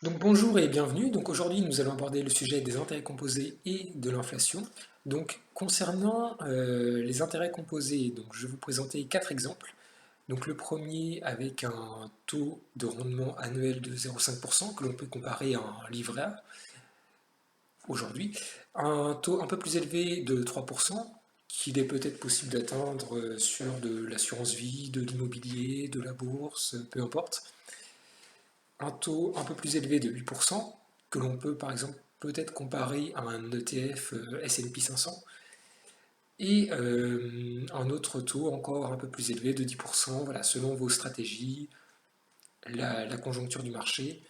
Donc bonjour et bienvenue. Donc aujourd'hui nous allons aborder le sujet des intérêts composés et de l'inflation. Donc concernant les intérêts composés, donc je vais vous présenter quatre exemples. Donc le premier avec un taux de rendement annuel de 0,5% que l'on peut comparer à un livret A aujourd'hui. Un taux un peu plus élevé de 3% qu'il est peut-être possible d'atteindre sur de l'assurance vie, de l'immobilier, de la bourse, peu importe. Un taux un peu plus élevé de 8%, que l'on peut par exemple peut-être comparer à un ETF S&P 500, et un autre taux encore un peu plus élevé de 10%, voilà, selon vos stratégies, la conjoncture du marché.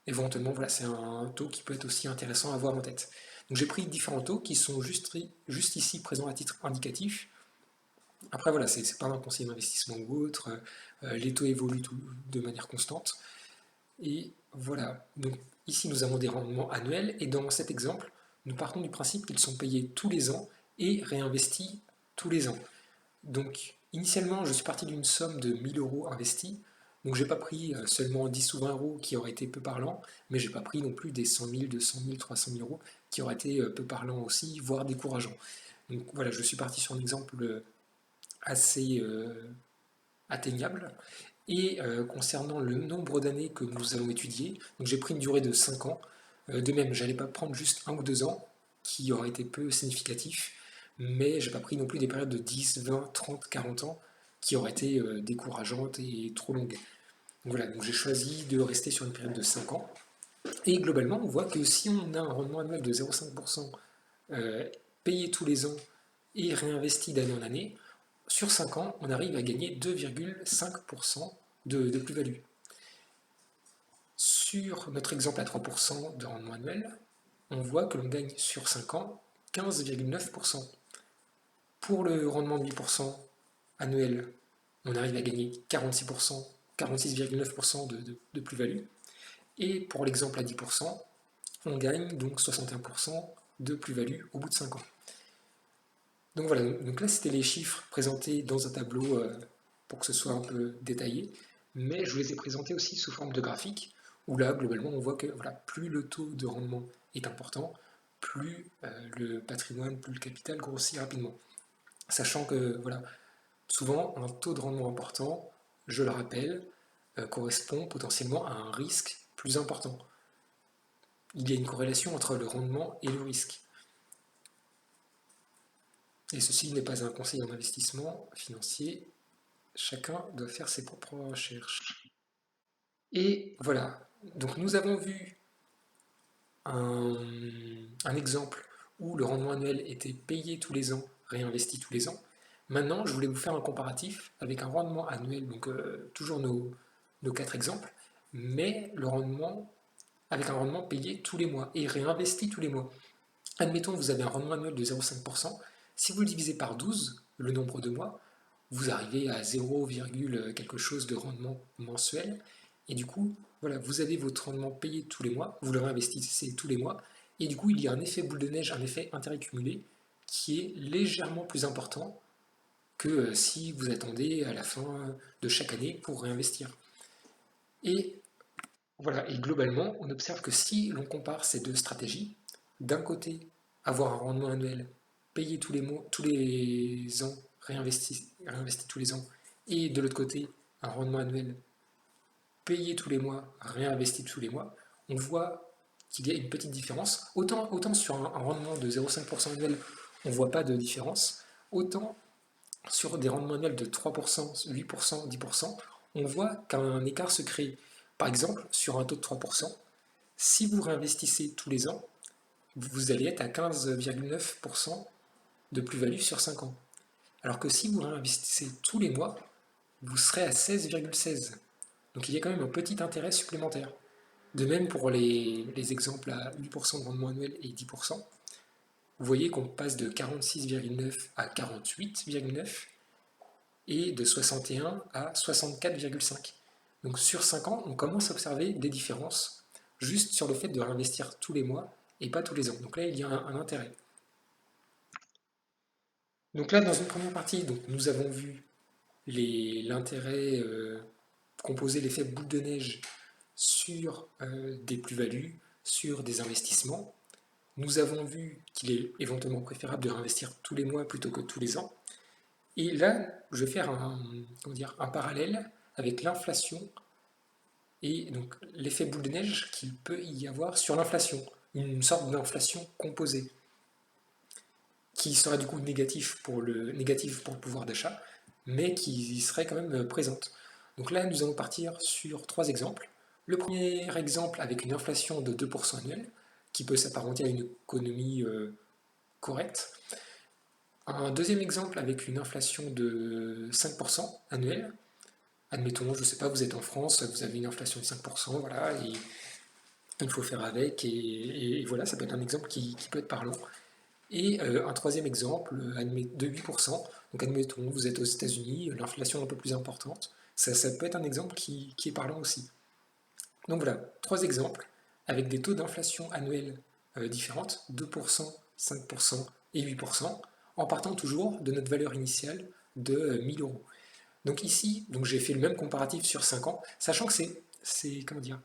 Éventuellement, voilà, c'est un taux qui peut être aussi intéressant à avoir en tête. Donc j'ai pris différents taux qui sont juste ici présents à titre indicatif. Après, voilà, c'est pas un conseil d'investissement ou autre. Les taux évoluent de manière constante. Et voilà, donc ici nous avons des rendements annuels et dans cet exemple, nous partons du principe qu'ils sont payés tous les ans et réinvestis tous les ans. Donc initialement, je suis parti d'une somme de 1000 euros investis, donc j'ai pas pris seulement 10 ou 20 euros qui auraient été peu parlants, mais j'ai pas pris non plus des 100 000, 200 000, 300 000 euros qui auraient été peu parlants aussi, voire décourageants. Donc voilà, je suis parti sur un exemple assez atteignable. Et concernant le nombre d'années que nous allons étudier, donc j'ai pris une durée de 5 ans. De même, j'allais pas prendre juste 1 ou 2 ans, qui aurait été peu significatif, mais j'ai pas pris non plus des périodes de 10, 20, 30, 40 ans, qui auraient été décourageantes et trop longues. Donc voilà, donc j'ai choisi de rester sur une période de 5 ans. Et globalement, on voit que si on a un rendement annuel de 0,5% payé tous les ans et réinvesti d'année en année, sur 5 ans, on arrive à gagner 2,5% de plus-value. Sur notre exemple à 3% de rendement annuel, on voit que l'on gagne sur 5 ans 15,9%. Pour le rendement de 8% annuel, on arrive à gagner 46%, 46,9% de plus-value. Et pour l'exemple à 10%, on gagne donc 61% de plus-value au bout de 5 ans. Donc voilà, donc là c'était les chiffres présentés dans un tableau pour que ce soit un peu détaillé, mais je vous les ai présentés aussi sous forme de graphique, où là globalement on voit que voilà, plus le taux de rendement est important, plus le patrimoine, plus le capital grossit rapidement. Sachant que voilà, souvent un taux de rendement important, je le rappelle, correspond potentiellement à un risque plus important. Il y a une corrélation entre le rendement et le risque. Et ceci n'est pas un conseil en investissement financier, chacun doit faire ses propres recherches. Et voilà, donc nous avons vu un, un exemple où le rendement annuel était payé tous les ans, réinvesti tous les ans. Maintenant, je voulais vous faire un comparatif avec un rendement annuel, donc toujours nos quatre exemples, mais le rendement avec un rendement payé tous les mois et réinvesti tous les mois. Admettons que vous avez un rendement annuel de 0,5%. Si vous le divisez par 12, le nombre de mois, vous arrivez à 0, quelque chose de rendement mensuel. Et du coup, voilà, vous avez votre rendement payé tous les mois, vous le réinvestissez tous les mois. Et du coup, il y a un effet boule de neige, un effet intérêt cumulé qui est légèrement plus important que si vous attendez à la fin de chaque année pour réinvestir. Et voilà, et globalement, on observe que si l'on compare ces deux stratégies, d'un côté, avoir un rendement annuel payé tous les mois, tous les ans, réinvesti tous les ans, et de l'autre côté, un rendement annuel payé tous les mois, réinvesti tous les mois, on voit qu'il y a une petite différence. Autant sur un rendement de 0,5% annuel, on ne voit pas de différence, autant sur des rendements annuels de 3%, 8%, 10%, on voit qu'un écart se crée. Par exemple, sur un taux de 3%, si vous réinvestissez tous les ans, vous allez être à 15,9% de plus-value sur 5 ans. Alors que si vous réinvestissez tous les mois, vous serez à 16,16. Donc il y a quand même un petit intérêt supplémentaire. De même pour les exemples à 8% de rendement annuel et 10%, vous voyez qu'on passe de 46,9 à 48,9 et de 61 à 64,5. Donc sur 5 ans, on commence à observer des différences juste sur le fait de réinvestir tous les mois et pas tous les ans. Donc là, il y a un intérêt. Donc là, dans une première partie, donc, nous avons vu l'intérêt composé, l'effet boule de neige sur des plus-values, sur des investissements. Nous avons vu qu'il est éventuellement préférable de réinvestir tous les mois plutôt que tous les ans. Et là, je vais faire un parallèle avec l'inflation et donc l'effet boule de neige qu'il peut y avoir sur l'inflation, une sorte d'inflation composée, qui serait du coup négatif pour le pouvoir d'achat, mais qui serait quand même présente. Donc là, nous allons partir sur trois exemples. Le premier exemple avec une inflation de 2% annuelle, qui peut s'apparenter à une économie correcte. Un deuxième exemple avec une inflation de 5% annuelle. Admettons, je ne sais pas, vous êtes en France, vous avez une inflation de 5%, voilà, et il faut faire avec, et voilà, ça peut être un exemple qui peut être parlant. Et un troisième exemple de 8%, donc admettons, vous êtes aux États-Unis, l'inflation est un peu plus importante, ça peut être un exemple qui est parlant aussi. Donc voilà, trois exemples avec des taux d'inflation annuels différentes, 2%, 5% et 8%, en partant toujours de notre valeur initiale de 1000 euros. Donc ici, j'ai fait le même comparatif sur 5 ans, sachant que comment dire,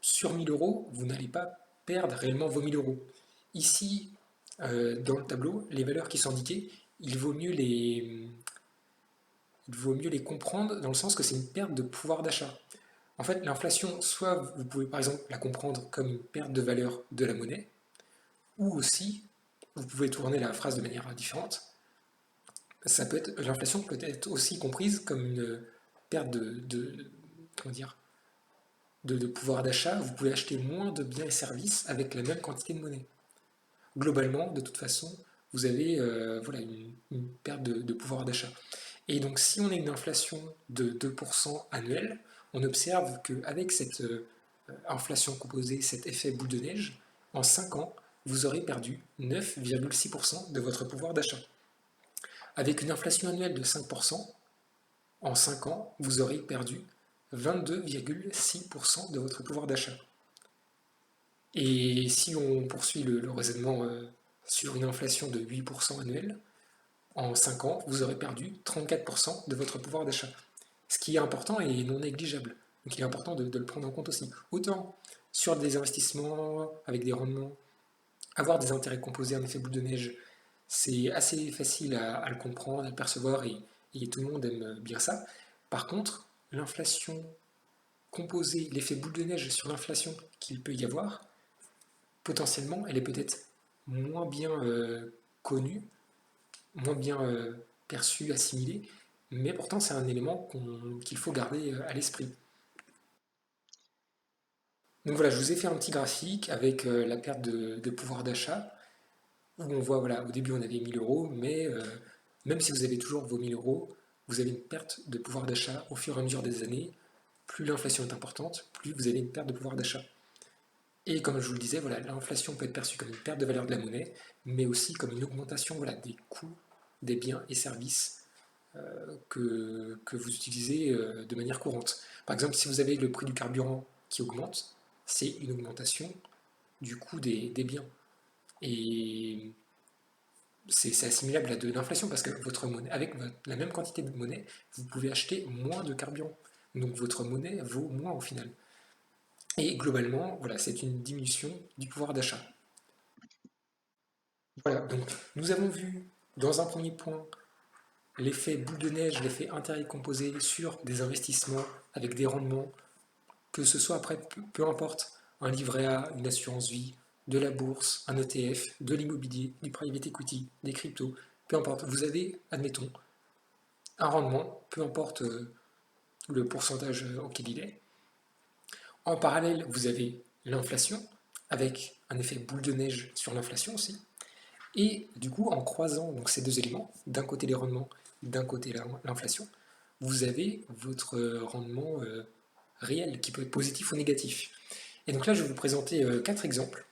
sur 1000 euros, vous n'allez pas perdre réellement vos 1000 euros. Ici, dans le tableau, les valeurs qui sont indiquées, il vaut mieux les comprendre dans le sens que c'est une perte de pouvoir d'achat. En fait, l'inflation, soit vous pouvez par exemple la comprendre comme une perte de valeur de la monnaie, ou aussi, vous pouvez tourner la phrase de manière différente, l'inflation peut être aussi comprise comme une perte comment dire, de pouvoir d'achat. Vous pouvez acheter moins de biens et services avec la même quantité de monnaie. Globalement, de toute façon, vous avez voilà, une perte de pouvoir d'achat. Et donc, si on a une inflation de 2% annuelle, on observe qu'avec cette inflation composée, cet effet boule de neige, en 5 ans, vous aurez perdu 9,6% de votre pouvoir d'achat. Avec une inflation annuelle de 5%, en 5 ans, vous aurez perdu 22,6% de votre pouvoir d'achat. Et si on poursuit le raisonnement sur une inflation de 8% annuelle, en 5 ans, vous aurez perdu 34% de votre pouvoir d'achat. Ce qui est important et non négligeable. Donc il est important de le prendre en compte aussi. Autant sur des investissements avec des rendements, avoir des intérêts composés, un effet boule de neige, c'est assez facile à le comprendre, à le percevoir et tout le monde aime bien ça. Par contre, l'inflation composée, l'effet boule de neige sur l'inflation qu'il peut y avoir, potentiellement, elle est peut-être moins bien connue, moins bien perçue, assimilée, mais pourtant c'est un élément qu'il faut garder à l'esprit. Donc voilà, je vous ai fait un petit graphique avec la perte de pouvoir d'achat, où on voit, voilà, au début on avait 1000 euros, mais même si vous avez toujours vos 1000 euros, vous avez une perte de pouvoir d'achat au fur et à mesure des années. Plus l'inflation est importante, plus vous avez une perte de pouvoir d'achat. Et comme je vous le disais, voilà, l'inflation peut être perçue comme une perte de valeur de la monnaie, mais aussi comme une augmentation, voilà, des coûts des biens et services que vous utilisez de manière courante. Par exemple, si vous avez le prix du carburant qui augmente, c'est une augmentation du coût des biens. Et c'est assimilable à de l'inflation parce que votre monnaie, avec la même quantité de monnaie, vous pouvez acheter moins de carburant. Donc votre monnaie vaut moins au final. Et globalement, voilà, c'est une diminution du pouvoir d'achat. Voilà, donc nous avons vu dans un premier point l'effet boule de neige, l'effet intérêt composé sur des investissements avec des rendements, que ce soit après, peu importe, un livret A, une assurance vie, de la bourse, un ETF, de l'immobilier, du private equity, des cryptos, peu importe, vous avez, admettons, un rendement, peu importe le pourcentage auquel il est. En parallèle, vous avez l'inflation, avec un effet boule de neige sur l'inflation aussi. Et du coup, en croisant donc, ces deux éléments, d'un côté les rendements, d'un côté l'inflation, vous avez votre rendement réel qui peut être positif ou négatif. Et donc là, je vais vous présenter 4 exemples.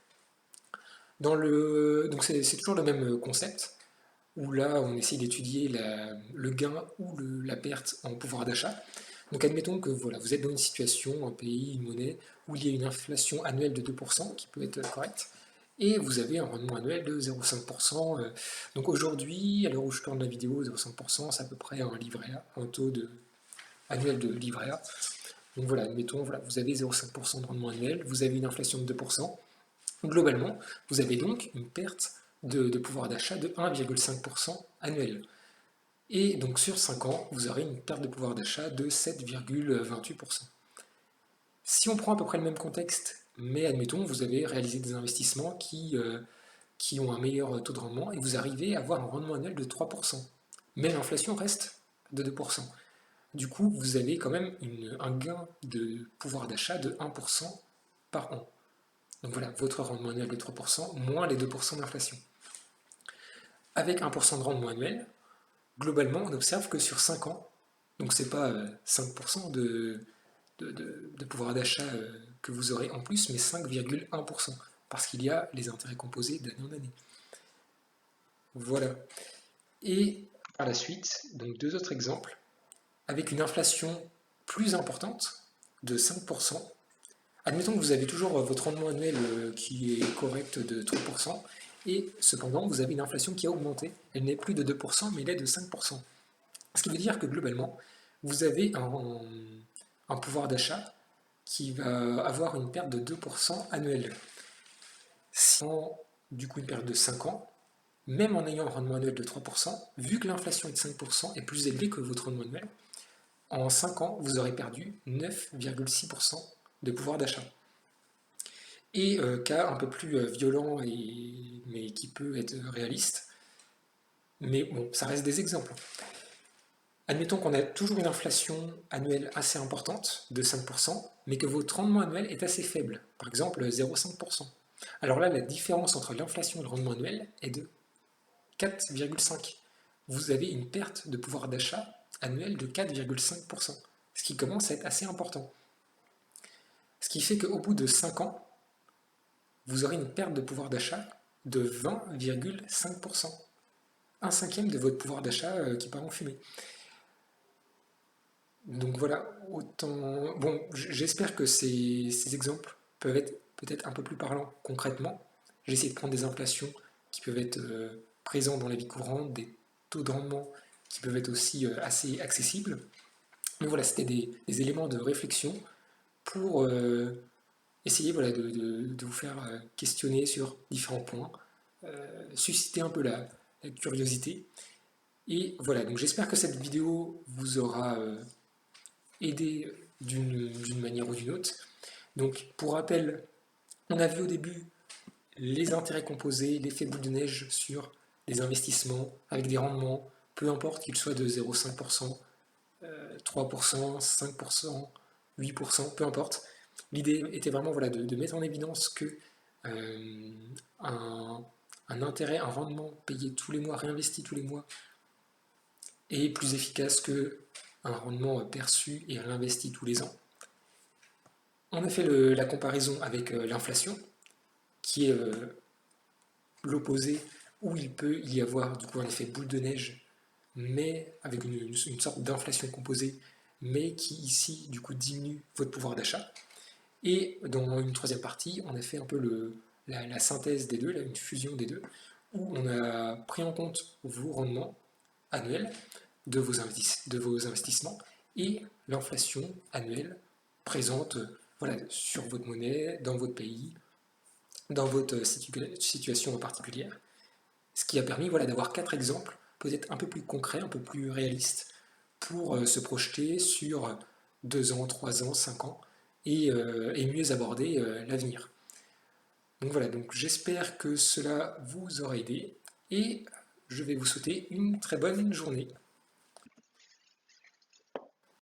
Donc c'est toujours le même concept, où là, on essaie d'étudier le gain ou la perte en pouvoir d'achat. Donc admettons que voilà, vous êtes dans une situation, un pays, une monnaie, où il y a une inflation annuelle de 2%, qui peut être correcte, et vous avez un rendement annuel de 0,5%. Donc aujourd'hui, à l'heure où je tourne la vidéo, 0,5%, c'est à peu près un livret A, un taux annuel de livret A. Donc voilà, admettons, voilà, vous avez 0,5% de rendement annuel, vous avez une inflation de 2%. Globalement, vous avez donc une perte de pouvoir d'achat de 1,5% annuel. Et donc sur 5 ans, vous aurez une perte de pouvoir d'achat de 7,28%. Si on prend à peu près le même contexte, mais admettons, vous avez réalisé des investissements qui ont un meilleur taux de rendement et vous arrivez à avoir un rendement annuel de 3%. Mais l'inflation reste de 2%. Du coup, vous avez quand même un gain de pouvoir d'achat de 1% par an. Donc voilà, votre rendement annuel de 3% moins les 2% d'inflation. Avec 1% de rendement annuel, globalement, on observe que sur 5 ans, donc c'est pas 5% de pouvoir d'achat que vous aurez en plus, mais 5,1%, parce qu'il y a les intérêts composés d'année en année. Voilà. Et par la suite, donc deux autres exemples, avec une inflation plus importante de 5%. Admettons que vous avez toujours votre rendement annuel qui est correct de 3%, et cependant vous avez une inflation qui a augmenté. Elle n'est plus de 2%, mais elle est de 5%. Ce qui veut dire que globalement, vous avez un pouvoir d'achat qui va avoir une perte de 2% annuelle. Si on du coup une période de 5 ans, même en ayant un rendement annuel de 3%, vu que l'inflation est de 5% est plus élevée que votre rendement annuel, en 5 ans, vous aurez perdu 9,6% de pouvoir d'achat. Et cas un peu plus violent, mais qui peut être réaliste, mais bon, ça reste des exemples. Admettons qu'on a toujours une inflation annuelle assez importante, de 5%, mais que votre rendement annuel est assez faible, par exemple 0,5%. Alors là, la différence entre l'inflation et le rendement annuel est de 4,5. Vous avez une perte de pouvoir d'achat annuel de 4,5%, ce qui commence à être assez important. Ce qui fait qu'au bout de 5 ans, vous aurez une perte de pouvoir d'achat de 20,5%. Un cinquième de votre pouvoir d'achat qui part en fumée. Donc voilà, autant. Bon, j'espère que ces exemples peuvent être peut-être un peu plus parlants concrètement. J'ai essayé de prendre des inflations qui peuvent être présentes dans la vie courante, des taux de rendement qui peuvent être aussi assez accessibles. Mais voilà, c'était des éléments de réflexion pour essayer voilà, de vous faire questionner sur différents points, susciter un peu la curiosité. Et voilà, donc j'espère que cette vidéo vous aura aidé d'une manière ou d'une autre. Donc pour rappel, on a vu au début les intérêts composés, l'effet boule de neige sur les investissements avec des rendements, peu importe qu'ils soient de 0,5%, 3%, 5%, 8%, peu importe. L'idée était vraiment voilà, de mettre en évidence que euh, un, un intérêt, un rendement payé tous les mois, réinvesti tous les mois, est plus efficace que un rendement perçu et réinvesti tous les ans. On a fait la comparaison avec l'inflation, qui est l'opposé, où il peut y avoir du coup un effet boule de neige, mais avec une sorte d'inflation composée, mais qui ici du coup diminue votre pouvoir d'achat. Et dans une troisième partie, on a fait un peu la synthèse des deux, une fusion des deux, où on a pris en compte vos rendements annuels de vos investissements et l'inflation annuelle présente voilà, sur votre monnaie, dans votre pays, dans votre situation particulière. Ce qui a permis voilà, d'avoir 4 exemples, peut-être un peu plus concrets, un peu plus réalistes, pour se projeter sur 2 ans, 3 ans, 5 ans, et mieux aborder l'avenir. Donc voilà, donc j'espère que cela vous aura aidé, et je vais vous souhaiter une très bonne journée.